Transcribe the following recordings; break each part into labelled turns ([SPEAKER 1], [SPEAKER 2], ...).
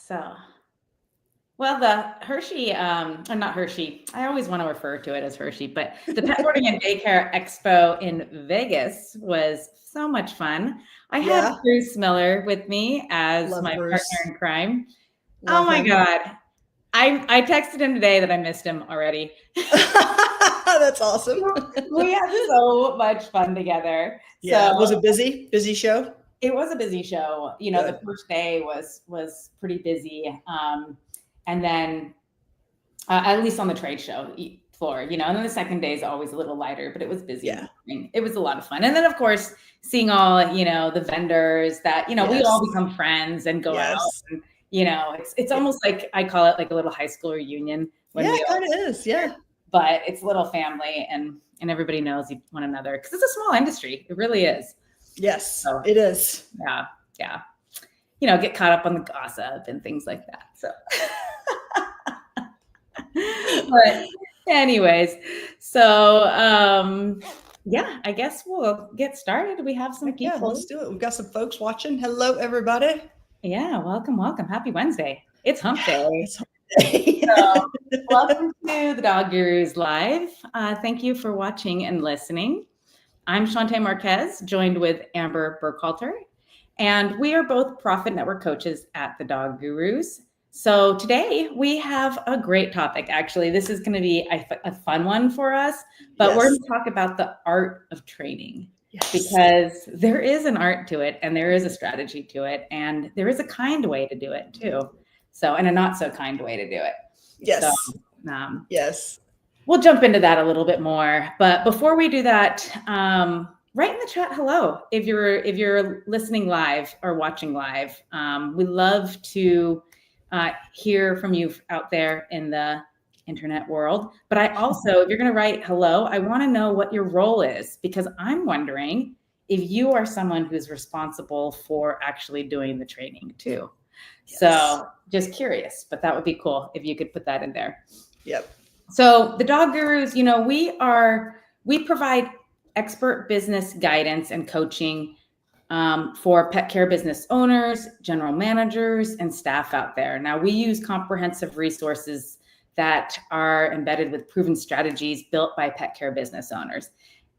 [SPEAKER 1] So, well, the Hershey, or not Hershey, I always want to refer to it as Hershey, but the Pet Boarding and Daycare Expo in Vegas was so much fun. I had
[SPEAKER 2] Yeah.
[SPEAKER 1] Bruce Miller with me as
[SPEAKER 2] Love
[SPEAKER 1] my partner
[SPEAKER 2] Bruce.
[SPEAKER 1] in crime. Oh
[SPEAKER 2] Love
[SPEAKER 1] my
[SPEAKER 2] him.
[SPEAKER 1] God. I texted him today that I missed him already.
[SPEAKER 2] That's awesome.
[SPEAKER 1] We had so much fun together.
[SPEAKER 2] Yeah.
[SPEAKER 1] So
[SPEAKER 2] Was it busy? Busy show?
[SPEAKER 1] it was a busy show.
[SPEAKER 2] Good.
[SPEAKER 1] The first day was pretty busy. And then at least on the trade show floor, and then the second day is always a little lighter, but it was busy.
[SPEAKER 2] Yeah.
[SPEAKER 1] It was a lot of fun. And then of course, seeing all, the vendors that, we all
[SPEAKER 2] Yes.
[SPEAKER 1] become friends and go out.
[SPEAKER 2] Yes.
[SPEAKER 1] And, it's almost like I call it like a little high school reunion.
[SPEAKER 2] Yeah, it kind of is. Yeah.
[SPEAKER 1] But it's a little family and everybody knows one another because it's a small industry. It really is.
[SPEAKER 2] Yes,
[SPEAKER 1] So,
[SPEAKER 2] it is.
[SPEAKER 1] Yeah. Yeah. Get caught up on the gossip and things like that. So, but anyways, so, yeah, I guess we'll get started. We have some people.
[SPEAKER 2] Yeah, let's do it. We've got some folks watching. Hello, everybody.
[SPEAKER 1] Yeah. Welcome. Happy Wednesday. It's hump day.
[SPEAKER 2] It's hump day.
[SPEAKER 1] So, welcome to the Dog Gurus Live. Thank you for watching and listening. I'm Shantae Marquez, joined with Amber Burkhalter, and we are both Profit Network coaches at the Dog Gurus. So today we have a great topic. Actually, this is going to be a fun one for us, but we're going to talk about the art of training. Yes. Because there is an art to it, and there is a strategy to it, and there is a kind way to do it too. So, and a not so kind way to do it.
[SPEAKER 2] Yes.
[SPEAKER 1] So,
[SPEAKER 2] yes.
[SPEAKER 1] We'll jump into that a little bit more. But before we do that, write in the chat hello if you're listening live or watching live. We love to hear from you out there in the internet world. But I also, if you're going to write hello, I want to know what your role is, because I'm wondering if you are someone who's responsible for actually doing the training too. Yes. So just curious, but that would be cool if you could put that in there.
[SPEAKER 2] Yep.
[SPEAKER 1] So the Dog Gurus, we provide expert business guidance and coaching for pet care business owners, general managers, and staff out there. Now, we use comprehensive resources that are embedded with proven strategies built by pet care business owners.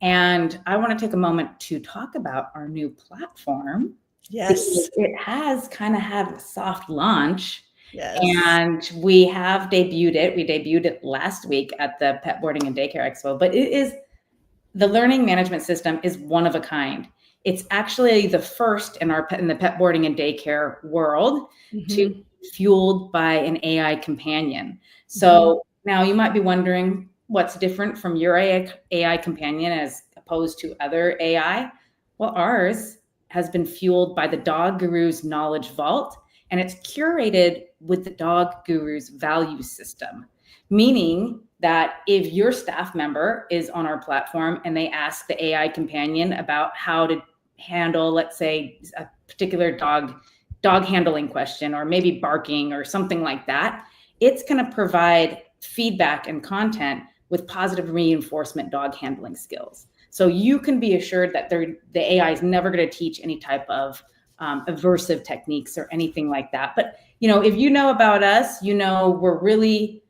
[SPEAKER 1] And I want to take a moment to talk about our new platform.
[SPEAKER 2] Yes.
[SPEAKER 1] It has kind of had a soft launch.
[SPEAKER 2] Yes.
[SPEAKER 1] And we have debuted it. We debuted it last week at the Pet Boarding and Daycare Expo, but the learning management system is one of a kind. It's actually the first in the pet boarding and daycare world to be fueled by an AI companion. So now you might be wondering what's different from your AI companion as opposed to other AI. Well, ours has been fueled by the Dog Gurus Knowledge Vault, and it's curated with the Dog Gurus value system, meaning that if your staff member is on our platform and they ask the AI companion about how to handle, let's say, a particular dog handling question, or maybe barking or something like that, it's going to provide feedback and content with positive reinforcement dog handling skills. So you can be assured that the AI is never going to teach any type of aversive techniques or anything like that. But, if you know about us, we're really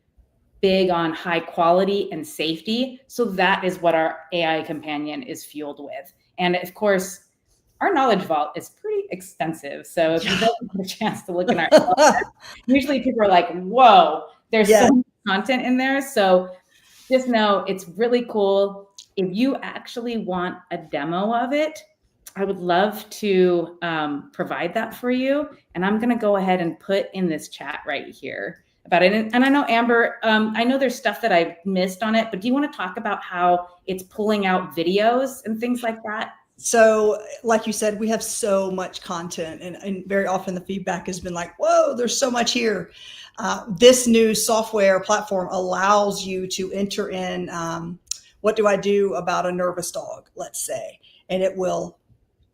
[SPEAKER 1] big on high quality and safety. So that is what our AI companion is fueled with. And of course, our knowledge vault is pretty expensive. So if you don't get a chance to look in our usually people are like, whoa, there's so much content in there. So just know it's really cool. If you actually want a demo of it, I would love to provide that for you. And I'm going to go ahead and put in this chat right here about it. And I know, Amber, I know there's stuff that I missed on it, but do you want to talk about how it's pulling out videos and things like that?
[SPEAKER 2] So like you said, we have so much content, and very often the feedback has been like, whoa, there's so much here. This new software platform allows you to enter in, what do I do about a nervous dog, let's say, and it will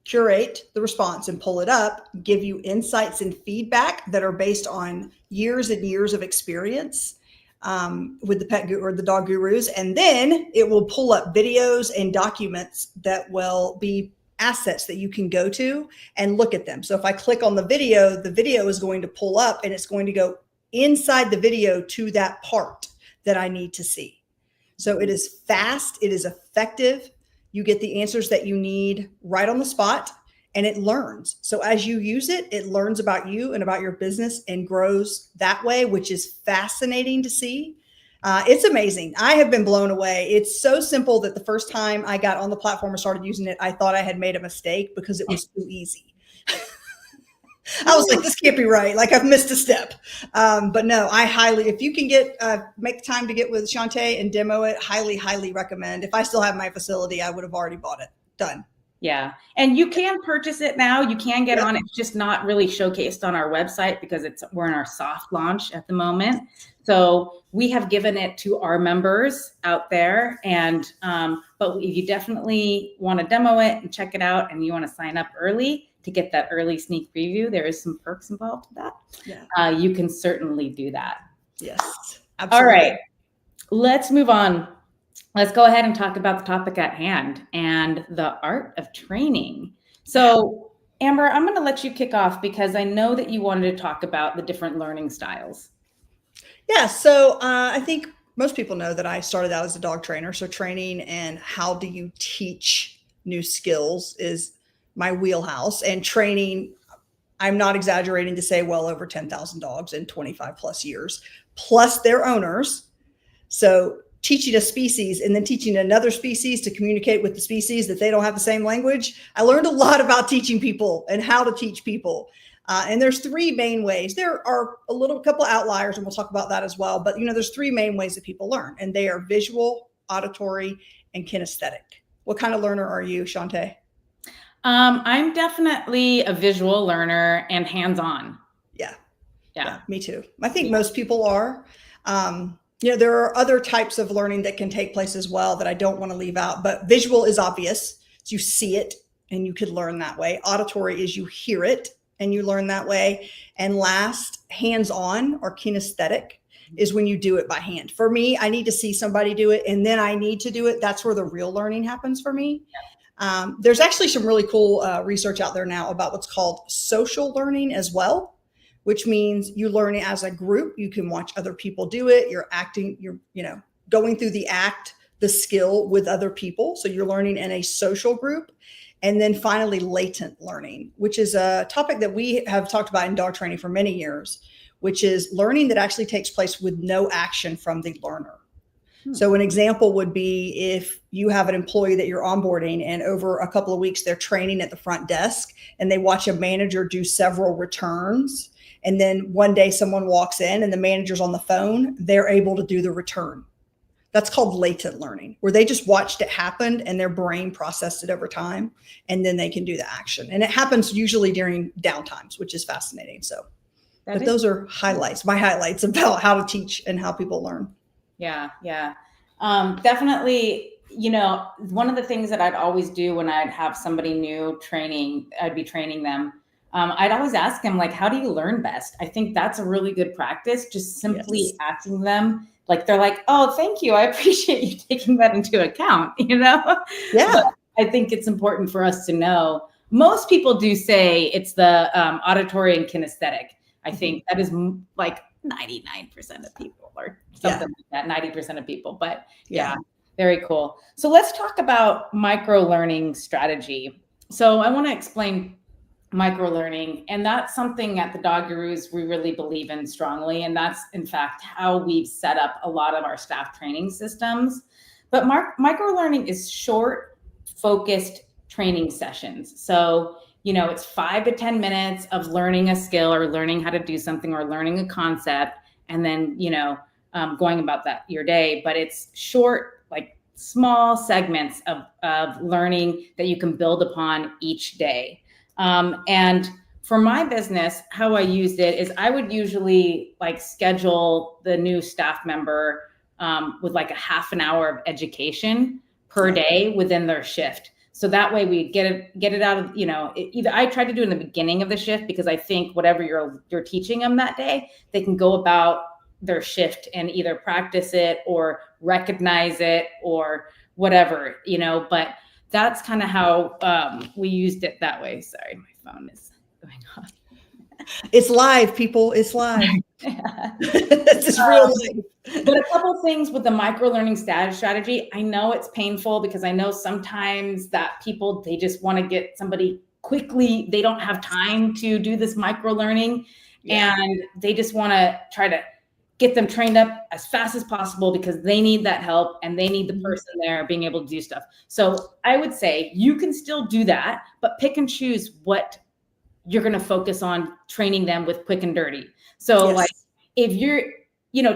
[SPEAKER 2] curate the response and pull it up, give you insights and feedback that are based on years and years of experience with the pet or the Dog Gurus. And then it will pull up videos and documents that will be assets that you can go to and look at them. So if I click on the video is going to pull up and it's going to go inside the video to that part that I need to see. So it is fast, it is effective. You get the answers that you need right on the spot, and it learns. So as you use it, it learns about you and about your business and grows that way, which is fascinating to see. It's amazing. I have been blown away. It's so simple that the first time I got on the platform and started using it, I thought I had made a mistake because it was too easy. I was like, this can't be right. Like I've missed a step. But no, if you can make time to get with Shantae and demo it, highly recommend. If I still have my facility, I would have already bought it. Done.
[SPEAKER 1] Yeah. And you can purchase it now. You can get on. It's just not really showcased on our website because we're in our soft launch at the moment. So we have given it to our members out there. And, but if you definitely want to demo it and check it out and you want to sign up early to get that early sneak preview, there is some perks involved with that. Yeah. You can certainly do that.
[SPEAKER 2] Yes.
[SPEAKER 1] Absolutely. All right. Let's move on. Let's go ahead and talk about the topic at hand and the art of training. So, Amber, I'm going to let you kick off because I know that you wanted to talk about the different learning styles.
[SPEAKER 2] Yeah. So I think most people know that I started out as a dog trainer. So training and how do you teach new skills is my wheelhouse. And training, I'm not exaggerating to say well over 10,000 dogs in 25 plus years, plus their owners. So teaching a species and then teaching another species to communicate with the species that they don't have the same language. I learned a lot about teaching people and how to teach people. And there's three main ways. There are a couple of outliers, and we'll talk about that as well. But, there's three main ways that people learn, and they are visual, auditory, and kinesthetic. What kind of learner are you, Shantae?
[SPEAKER 1] I'm definitely a visual learner and hands-on.
[SPEAKER 2] Yeah, me too. I think most people are. There are other types of learning that can take place as well that I don't want to leave out, but visual is obvious. So you see it and you could learn that way. Auditory is you hear it and you learn that way. And last, hands-on or kinesthetic is when you do it by hand. For me, I need to see somebody do it and then I need to do it. That's where the real learning happens for me. There's actually some really cool research out there now about what's called social learning as well, which means you learn it as a group. You can watch other people do it. You're acting, going through the skill with other people. So you're learning in a social group. And then finally, latent learning, which is a topic that we have talked about in dog training for many years, which is learning that actually takes place with no action from the learner. So an example would be if you have an employee that you're onboarding and over a couple of weeks, they're training at the front desk and they watch a manager do several returns. And then one day someone walks in and the manager's on the phone, they're able to do the return. That's called latent learning, where they just watched it happen and their brain processed it over time, and then they can do the action. And it happens usually during downtimes, which is fascinating. So, but those are my highlights about how to teach and how people learn.
[SPEAKER 1] Yeah. Definitely, one of the things that I'd always do when I'd have somebody new I'd be training them. I'd always ask them, how do you learn best? I think that's a really good practice. Just simply asking them, they're like, oh, thank you. I appreciate you taking that into account, Yeah. But I think it's important for us to know. Most people do say it's the auditory and kinesthetic. I think that is 99% of people or something like that, 90% of people. But yeah, very cool. So let's talk about micro-learning strategy. So I want to explain micro-learning, and that's something at the Dog Gurus we really believe in strongly, and that's in fact how we've set up a lot of our staff training systems. But micro-learning is short, focused training sessions. So it's 5 to 10 minutes of learning a skill or learning how to do something or learning a concept, and then going about your day. But it's short, small segments of learning that you can build upon each day. And for my business, how I used it is I would usually schedule the new staff member with a half an hour of education per day within their shift. So that way we get it out of, either I try to do it in the beginning of the shift because I think whatever you're teaching them that day, they can go about their shift and either practice it or recognize it or whatever, but that's kind of how we used it that way. Sorry, my phone is going off.
[SPEAKER 2] It's live, people. It's live. This is real life.
[SPEAKER 1] But a couple things with the micro learning strategy. I know it's painful because I know sometimes that people, they just want to get somebody quickly. They don't have time to do this micro learning, and they just want to try to get them trained up as fast as possible because they need that help and they need the person there being able to do stuff. So I would say you can still do that, but pick and choose what you're going to focus on training them with quick and dirty. So like if you're,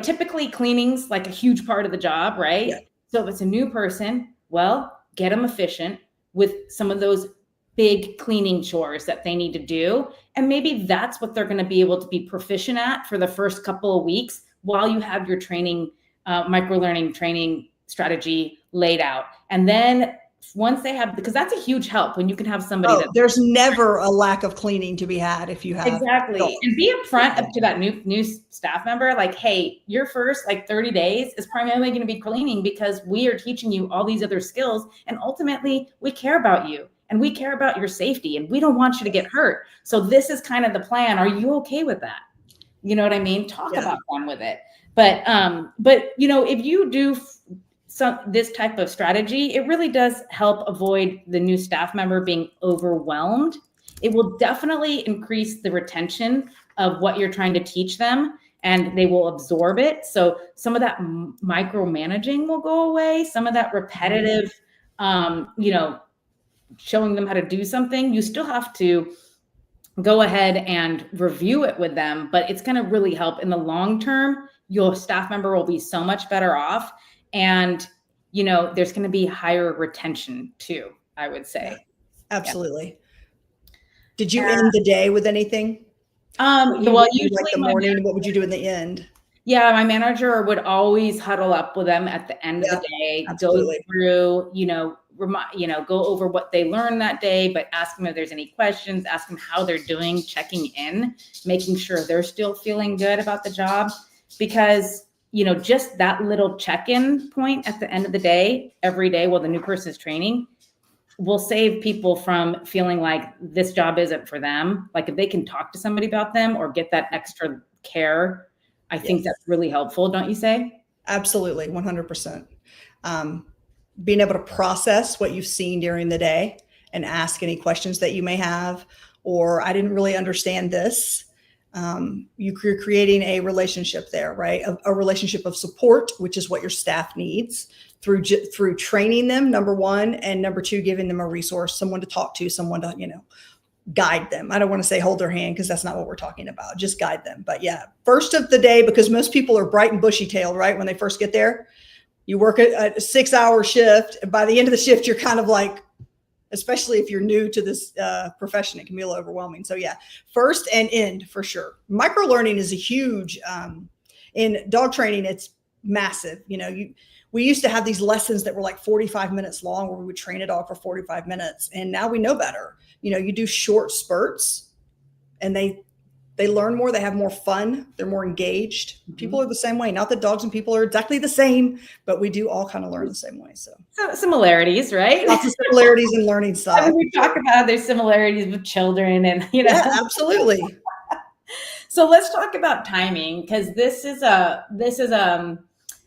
[SPEAKER 1] typically cleaning's like a huge part of the job, right? Yeah. So if it's a new person, well, get them efficient with some of those big cleaning chores that they need to do. And maybe that's what they're going to be able to be proficient at for the first couple of weeks while you have your training, micro-learning training strategy laid out. And then once they have, because that's a huge help when you can have somebody
[SPEAKER 2] there's never a lack of cleaning to be had if you have.
[SPEAKER 1] Exactly. And be upfront up to that new staff member, like, hey, your first 30 days is primarily going to be cleaning because we are teaching you all these other skills. And ultimately we care about you and we care about your safety and we don't want you to get hurt. So this is kind of the plan. Are you okay with that? You know what I mean? Talk about fun with it. But if you do this type of strategy, it really does help avoid the new staff member being overwhelmed. It will definitely increase the retention of what you're trying to teach them and they will absorb it. So some of that micromanaging will go away. Some of that repetitive, showing them how to do something, you still have to go ahead and review it with them, but it's going to really help in the long term. Your staff member will be so much better off. And, there's going to be higher retention too, I would say.
[SPEAKER 2] Yeah, absolutely. Yeah. Did you end the day with anything?
[SPEAKER 1] Usually
[SPEAKER 2] like the morning, what would you do in the end?
[SPEAKER 1] Yeah, my manager would always huddle up with them at the end of the day, absolutely. Go through, go over what they learned that day, but ask them if there's any questions, ask them how they're doing, checking in, making sure they're still feeling good about the job. Because just that little check-in point at the end of the day, every day while the new person is training, will save people from feeling like this job isn't for them. Like if they can talk to somebody about them or get that extra care, I think that's really helpful, don't you say?
[SPEAKER 2] Absolutely, 100%. Being able to process what you've seen during the day and ask any questions that you may have, or I didn't really understand this. You're creating a relationship there, right? A relationship of support, which is what your staff needs through training them, number one, and number two, giving them a resource, someone to talk to, someone to, guide them. I don't want to say hold their hand because that's not what we're talking about. Just guide them. But yeah, first of the day, because most people are bright and bushy tailed, right? When they first get there, you work a 6-hour shift. And by the end of the shift, you're kind of like, especially if you're new to this profession, it can be a little overwhelming. So yeah, first and end for sure. Micro learning is a huge, in dog training, it's massive. We used to have these lessons that were like 45 minutes long where we would train a dog for 45 minutes. And now we know better. You do short spurts and they learn more, they have more fun, they're more engaged. Mm-hmm. People are the same way. Not that dogs and people are exactly the same, but we do all kind of learn the same way. So
[SPEAKER 1] similarities, right?
[SPEAKER 2] Lots of similarities in learning style.
[SPEAKER 1] I mean, we talk about there's similarities with children and,
[SPEAKER 2] Yeah, absolutely.
[SPEAKER 1] So let's talk about timing, because this is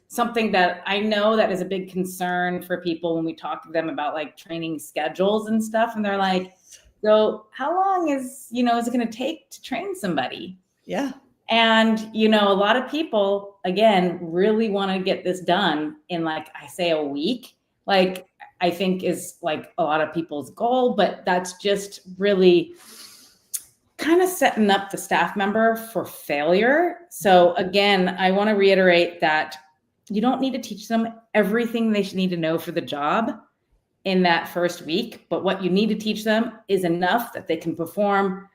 [SPEAKER 1] something that I know that is a big concern for people when we talk to them about like training schedules and stuff. And they're like, so how long is it going to take to train somebody?
[SPEAKER 2] Yeah.
[SPEAKER 1] And, a lot of people, again, really want to get this done in a week, I think is like a lot of people's goal, but that's just really kind of setting up the staff member for failure. So again, I want to reiterate that you don't need to teach them everything they should need to know for the job in that first week, but what you need to teach them is enough that they can perform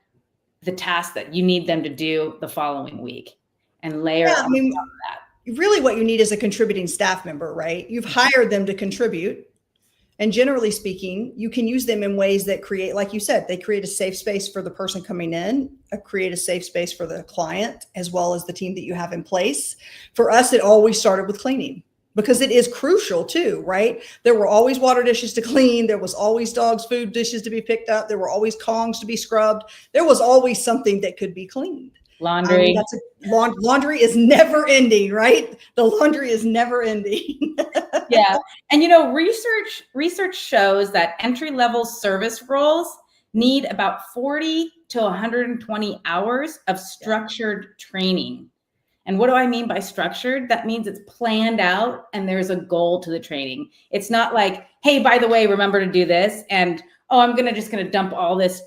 [SPEAKER 1] the task that you need them to do the following week and layer on that.
[SPEAKER 2] Really what you need is a contributing staff member, right? You've hired them to contribute. And generally speaking, you can use them in ways that create, like you said, they create a safe space for the person coming in, create a safe space for the client, as well as the team that you have in place. For us, it always started with cleaning. because it is crucial too, right? There were always water dishes to clean. There was always dogs' food dishes to be picked up. There were always Kongs to be scrubbed. There was always something that could be cleaned.
[SPEAKER 1] Laundry.
[SPEAKER 2] Laundry is never ending, right? The laundry is never ending.
[SPEAKER 1] Yeah. And you know, research shows that entry-level service roles need about 40 to 120 hours of structured training. And what do I mean by structured? That means it's planned out and there's a goal to the training. It's not like, hey, by the way, remember to do this. And oh, I'm just gonna dump all this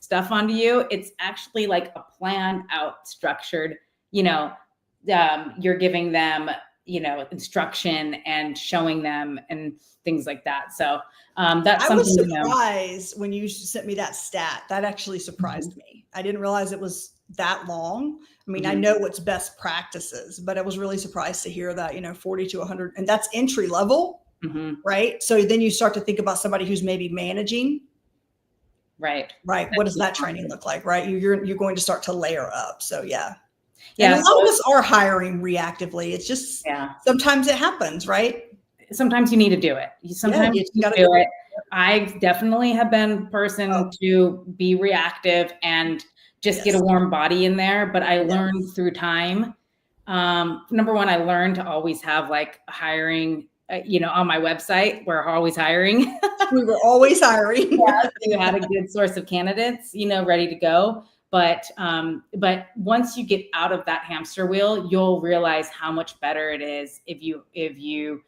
[SPEAKER 1] stuff onto you. It's actually like a planned out, structured, you're giving them, instruction and showing them and things like that. So that's
[SPEAKER 2] I
[SPEAKER 1] something.
[SPEAKER 2] was surprised when you sent me that stat. That actually surprised me. I didn't realize it was that long. I mean, I know what's best practices, but I was really surprised to hear that, 40 to 100, and that's entry level, right? So then you start to think about somebody who's maybe managing. Right. What does that training look like, right? You're going to start to layer up. So yeah. And a lot of us are hiring reactively. It's just sometimes it happens, right?
[SPEAKER 1] Sometimes you need to do it. Sometimes you got to do it. I definitely have been a person to be reactive and just get a warm body in there. But I learned through time. Number one, I learned to always have like hiring, on my website. We're always hiring.
[SPEAKER 2] We were always hiring.
[SPEAKER 1] So you had a good source of candidates, ready to go. But once you get out of that hamster wheel, you'll realize how much better it is if you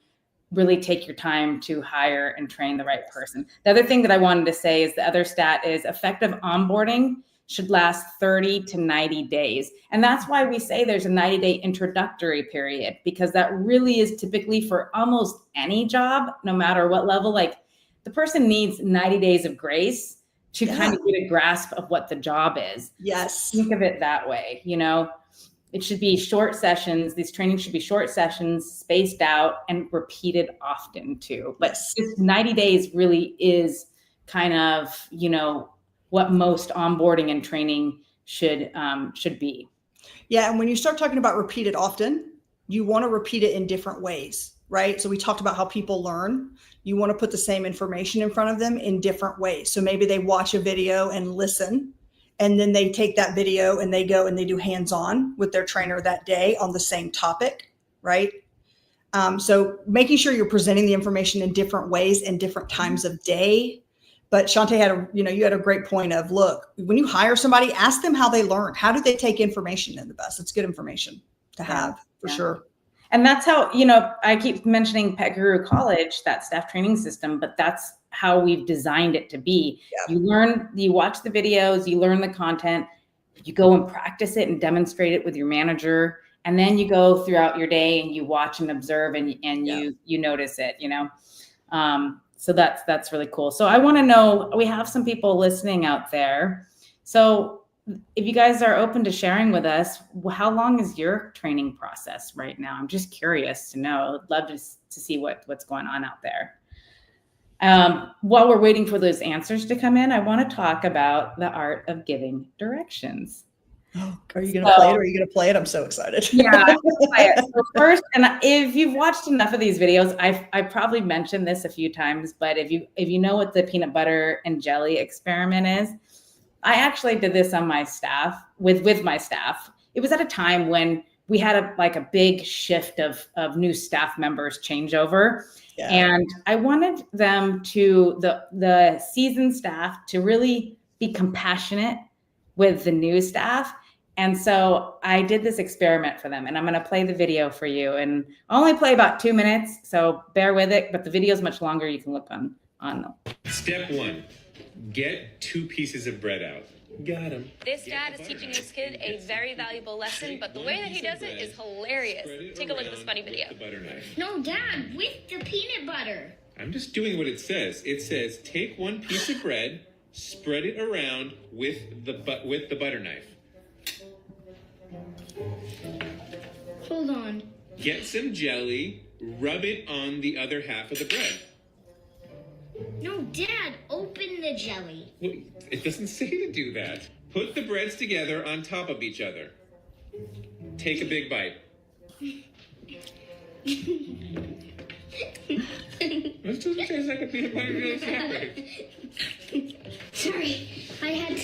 [SPEAKER 1] really take your time to hire and train the right person. The other thing that I wanted to say is the other stat is effective onboarding should last 30 to 90 days. And that's why we say there's a 90-day introductory period, because that really is typically for almost any job, no matter what level. Like the person needs 90 days of grace to kind of get a grasp of what the job is.
[SPEAKER 2] Yes.
[SPEAKER 1] Think of it that way. It should be short sessions. These trainings should be short sessions, spaced out and repeated often too. But 90 days really is kind of, what most onboarding and training should be.
[SPEAKER 2] Yeah. And when you start talking about repeated often, you want to repeat it in different ways, right? So we talked about how people learn. You want to put the same information in front of them in different ways. So maybe they watch a video and listen, and then they take that video and they go and they do hands-on with their trainer that day on the same topic, right? So making sure you're presenting the information in different ways and different times of day. But Shante you had a great point of, look, when you hire somebody, ask them how they learn. How do they take information in the best? It's good information to have for sure.
[SPEAKER 1] And that's how, I keep mentioning Pet Guru College, that staff training system, but that's how we've designed it to be. Yeah. You learn, you watch the videos, you learn the content, you go and practice it and demonstrate it with your manager. And then you go throughout your day and you watch and observe and you notice it, So that's really cool. So I want to know, we have some people listening out there. So if you guys are open to sharing with us, how long is your training process right now? I'm just curious to know. I'd love to see what's going on out there. While we're waiting for those answers to come in, I want to talk about the art of giving directions.
[SPEAKER 2] Oh, are you going to play it or are you going to play it? I'm so excited.
[SPEAKER 1] Yeah, I'm going to play it. So first, and if you've watched enough of these videos, I probably mentioned this a few times, but if you know what the peanut butter and jelly experiment is, I actually did this on my staff with my staff. It was at a time when we had a big shift of new staff members changeover. Yeah. And I wanted them the seasoned staff to really be compassionate with the new staff. And so I did this experiment for them, and I'm going to play the video for you, and I'll only play about 2 minutes. So bear with it, but the video is much longer. You can look on.
[SPEAKER 3] Step 1. Get 2 pieces of bread out. Got him.
[SPEAKER 4] This dad is teaching his kid a very valuable lesson, but the way that he does it is hilarious. Take a look at this funny video.
[SPEAKER 5] No, Dad, with the peanut butter.
[SPEAKER 3] I'm just doing what it says. It says take 1 piece of bread, spread it around with the butter knife.
[SPEAKER 5] Hold on.
[SPEAKER 3] Get some jelly, rub it on the other half of the bread.
[SPEAKER 5] No, Dad, open the jelly.
[SPEAKER 3] Well, it doesn't say to do that. Put the breads together on top of each other. Take a big bite. This doesn't taste like a peanut butter and jelly sandwich.
[SPEAKER 5] Sorry, I had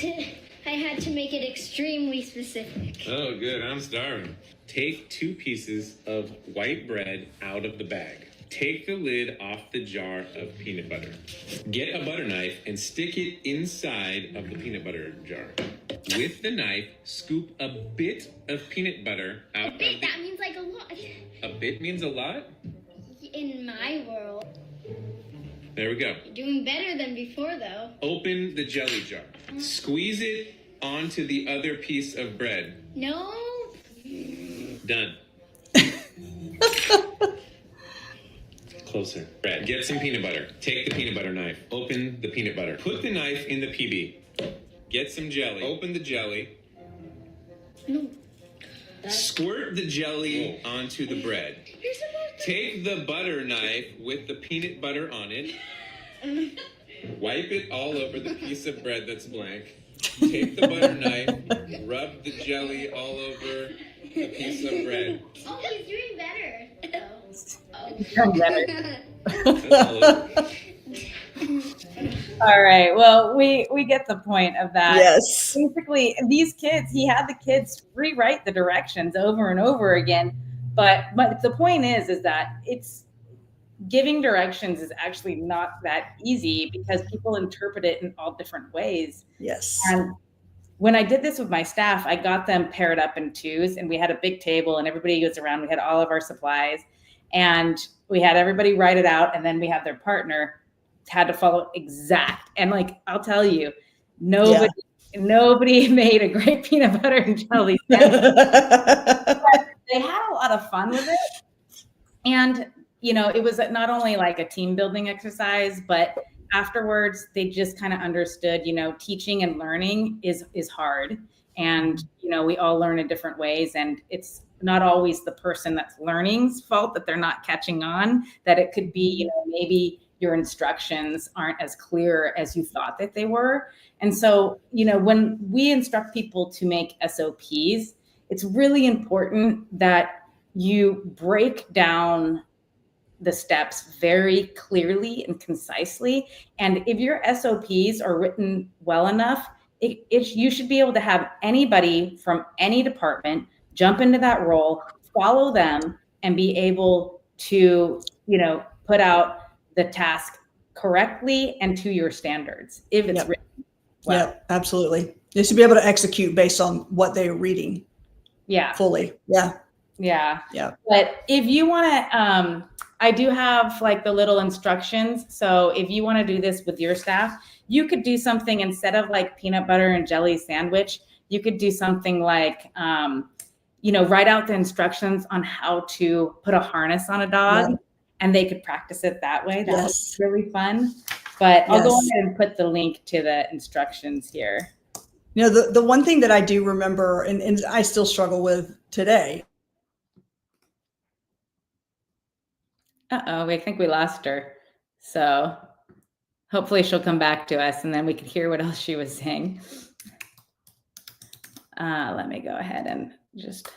[SPEAKER 5] to make it extremely specific.
[SPEAKER 3] Oh, good. I'm starving. Take 2 pieces of white bread out of the bag. Take the lid off the jar of peanut butter. Get a butter knife and stick it inside of the peanut butter jar. With the knife, scoop a bit of peanut butter out of the...
[SPEAKER 5] That means like a lot.
[SPEAKER 3] A bit means a lot?
[SPEAKER 5] In my world.
[SPEAKER 3] There we go.
[SPEAKER 5] You're doing better than before, though.
[SPEAKER 3] Open the jelly jar. Squeeze it onto the other piece of bread.
[SPEAKER 5] No.
[SPEAKER 3] Done. Closer. Bread. Get some peanut butter. Take the peanut butter knife. Open the peanut butter. Put the knife in the PB. Get some jelly. Open the jelly.
[SPEAKER 5] No.
[SPEAKER 3] Squirt the jelly onto the bread.
[SPEAKER 5] You're supposed to...
[SPEAKER 3] Take the butter knife with the peanut butter on it. Wipe it all over the piece of bread that's blank. Take the butter knife, rub the jelly all over the piece of bread.
[SPEAKER 5] Oh, he's doing better.
[SPEAKER 1] Better.
[SPEAKER 3] That's all over.
[SPEAKER 1] All right. Well, we get the point of that.
[SPEAKER 2] Yes.
[SPEAKER 1] Basically, these kids, he had the kids rewrite the directions over and over again. But the point is that it's giving directions is actually not that easy because people interpret it in all different ways.
[SPEAKER 2] Yes.
[SPEAKER 1] And when I did this with my staff, I got them paired up in 2s, and we had a big table and everybody goes around. We had all of our supplies and we had everybody write it out. And then we had their partner had to follow exact. And like, I'll tell you, nobody made a great peanut butter and jelly sandwich. They had a lot of fun with it. And, it was not only like a team building exercise, but afterwards they just kind of understood, teaching and learning is hard. And, we all learn in different ways. And it's not always the person that's learning's fault that they're not catching on, that it could be, maybe your instructions aren't as clear as you thought that they were. And so, when we instruct people to make SOPs, it's really important that you break down the steps very clearly and concisely. And if your SOPs are written well enough, you should be able to have anybody from any department jump into that role, follow them, and be able to, put out the task correctly and to your standards if it's written well.
[SPEAKER 2] Yep, absolutely. They should be able to execute based on what they're reading.
[SPEAKER 1] Yeah.
[SPEAKER 2] Fully. Yeah.
[SPEAKER 1] Yeah.
[SPEAKER 2] Yeah.
[SPEAKER 1] But if you want to, I do have like the little instructions. So if you want to do this with your staff, you could do something instead of like peanut butter and jelly sandwich. You could do something like, write out the instructions on how to put a harness on a dog, and they could practice it that way. That was really fun. But I'll go ahead and put the link to the instructions here.
[SPEAKER 2] The one thing that I do remember, and I still struggle with today.
[SPEAKER 1] Uh-oh, I think we lost her. So hopefully she'll come back to us and then we can hear what else she was saying. Let me go ahead and just,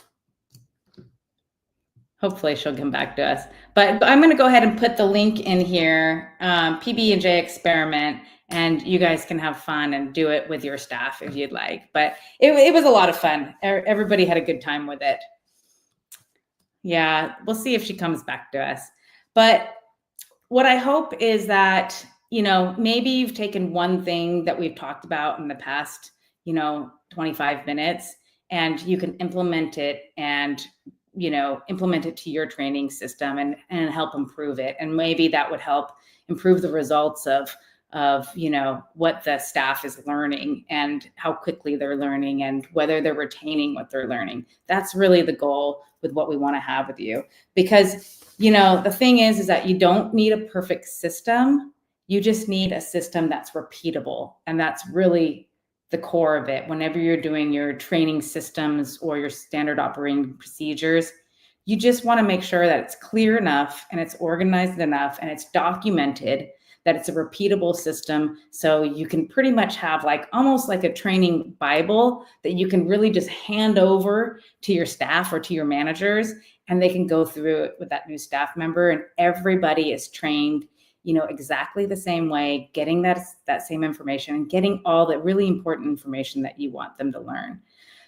[SPEAKER 1] hopefully she'll come back to us. But I'm going to go ahead and put the link in here, PB&J experiment, and you guys can have fun and do it with your staff if you'd like. But it was a lot of fun. Everybody had a good time with it. Yeah, we'll see if she comes back to us. But what I hope is that, maybe you've taken one thing that we've talked about in the past, 25 minutes, and you can implement it and, implement it to your training system and help improve it. And maybe that would help improve the results of what the staff is learning and how quickly they're learning and whether they're retaining what they're learning. That's really the goal with what we want to have with you. Because, the thing is that you don't need a perfect system. You just need a system that's repeatable. And that's really the core of it. Whenever you're doing your training systems or your standard operating procedures, you just want to make sure that it's clear enough and it's organized enough and it's documented that it's a repeatable system. So you can pretty much have like almost like a training Bible that you can really just hand over to your staff or to your managers, and they can go through it with that new staff member, and everybody is trained, exactly the same way, getting that same information and getting all the really important information that you want them to learn.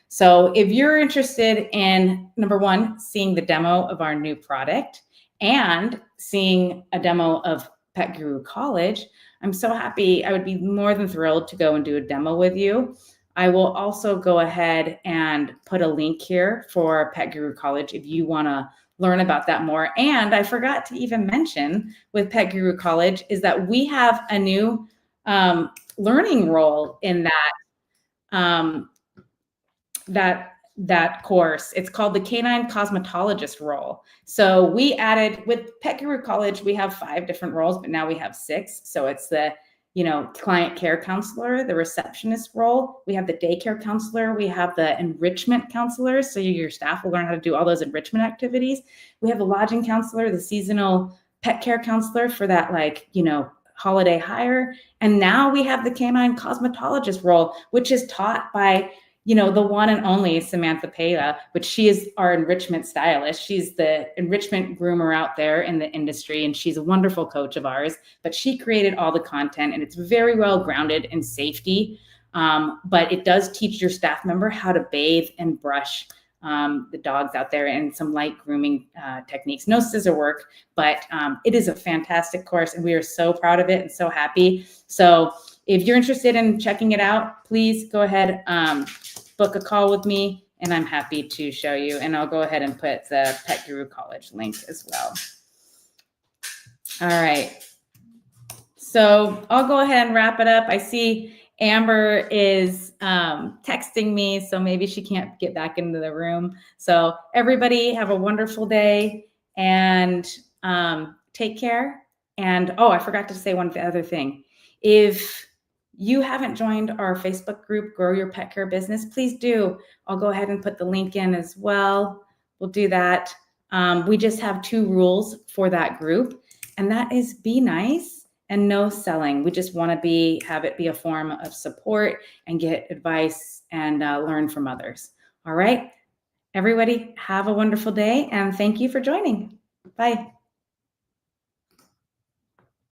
[SPEAKER 1] So if you're interested in, number one, seeing the demo of our new product and seeing a demo of Pet Guru College, I'm so happy. I would be more than thrilled to go and do a demo with you. I will also go ahead and put a link here for Pet Guru College if you want to learn about that more. And I forgot to even mention with Pet Guru College is that we have a new learning role in that course. It's called the Canine Cosmetologist role. So we added, with Pet Guru College, we have 5 different roles, but now we have 6. So it's the client care counselor, the receptionist role. We have the daycare counselor. We have the enrichment counselors. So your staff will learn how to do all those enrichment activities. We have the lodging counselor, the seasonal pet care counselor for that, holiday hire. And now we have the canine cosmetologist role, which is taught by the one and only Samantha Peda, but she is our enrichment stylist. She's the enrichment groomer out there in the industry, and she's a wonderful coach of ours, but she created all the content, and it's very well grounded in safety. But it does teach your staff member how to bathe and brush the dogs out there, and some light grooming techniques. No scissor work, but it is a fantastic course, and we are so proud of it and so happy. So if you're interested in checking it out, please go ahead, book a call with me, and I'm happy to show you. And I'll go ahead and put the Pet Guru College link as well. All right. So I'll go ahead and wrap it up. I see Amber is texting me, so maybe she can't get back into the room. So everybody have a wonderful day, and take care. And I forgot to say one other thing. If you haven't joined our Facebook group, Grow Your Pet Care Business, please do. I'll go ahead and put the link in as well. We'll do that. We just have 2 rules for that group, and that is be nice and no selling. We just want to have it be a form of support and get advice and learn from others. All right, everybody, have a wonderful day, and thank you for joining. Bye.